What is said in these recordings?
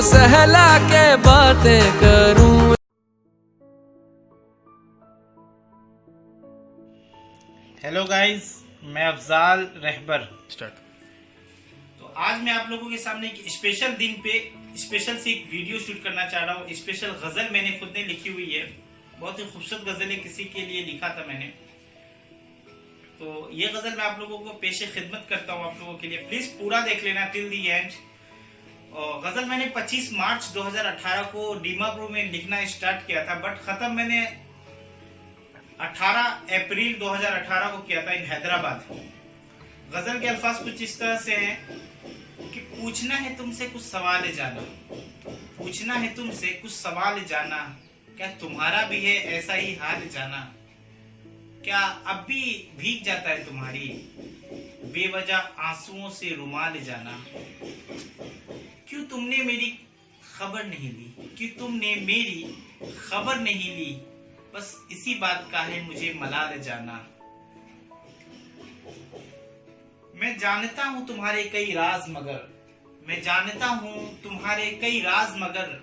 सहला के बातें करूं। हेलो गाइस, मैं अफजाल रहबर। स्टार्ट। तो आज मैं आप लोगों के सामने एक स्पेशल दिन पे स्पेशल सी एक वीडियो शूट करना चाह रहा हूँ। स्पेशल गजल मैंने खुद ने लिखी हुई है, बहुत ही खूबसूरत गजल है, किसी के लिए लिखा था मैंने। तो ये गजल मैं आप लोगों को पेशे खिदमत करता हूँ आप लोगों के लिए, प्लीज पूरा देख लेना टिल दी एंड। और गजल मैंने 25 मार्च 2018 को दीमापुर में लिखना स्टार्ट किया था, बट खत्म मैंने 18 अप्रैल 2018 को किया था इन हैदराबाद। गजल के अल्फाज कुछ इस तरह से हैं कि पूछना है तुमसे कुछ सवाल जाना, पूछना है तुमसे कुछ सवाल जाना, क्या तुम्हारा भी है ऐसा ही हाल जाना, क्या अब भी भीग जाता है तुम्हारी बेवजह आंसुओं से रुमाल जाना, क्यों तुमने मेरी खबर नहीं ली, क्यों तुमने मेरी खबर नहीं ली, बस इसी बात का है मुझे मलाल जाना। मैं जानता हूं तुम्हारे कई राज मगर, मैं जानता हूं तुम्हारे कई राज मगर,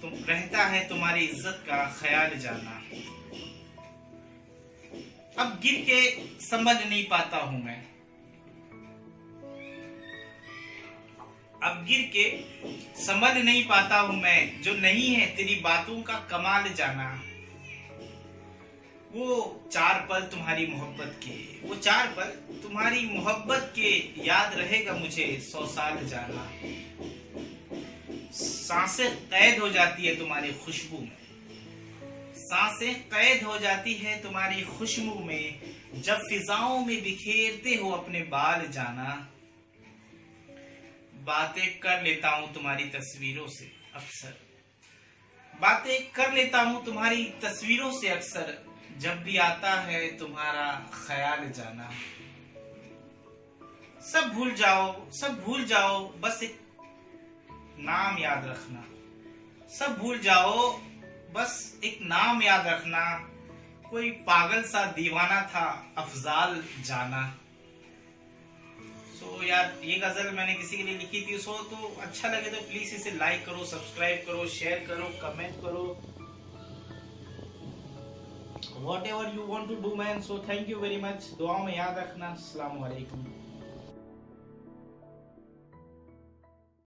तुम रहता है तुम्हारी इज्जत का ख्याल जाना। अब गिर के संभल नहीं पाता हूं मैं, अब गिर के संभल नहीं पाता हूं मैं, जो नहीं है तेरी बातों का कमाल जाना। वो 4 पल तुम्हारी मोहब्बत के, वो 4 पल तुम्हारी मोहब्बत के, याद रहेगा मुझे 100 साल जाना। सांसें कैद हो जाती है तुम्हारी खुशबू में, सांसें कैद हो जाती है तुम्हारी खुशबू में, जब फिजाओं में बिखेरते हो अपने बाल जाना। बातें कर लेता हूं तुम्हारी तस्वीरों से अक्सर, बातें कर लेता हूं तुम्हारी तस्वीरों से अक्सर, जब भी आता है तुम्हारा ख्याल जाना। सब भूल जाओ, सब भूल जाओ, बस एक नाम याद रखना, सब भूल जाओ, बस एक नाम याद रखना, कोई पागल सा दीवाना था अफजाल जाना। सो यार, ये गजल मैंने किसी के लिए लिखी थी, सो तो अच्छा लगे तो प्लीज इसे लाइक करो, सब्सक्राइब करो, शेयर करो, कमेंट करो, whatever you want to do man. So thank you very much, दुआओं में याद रखना। अस्सलाम वालेकुम।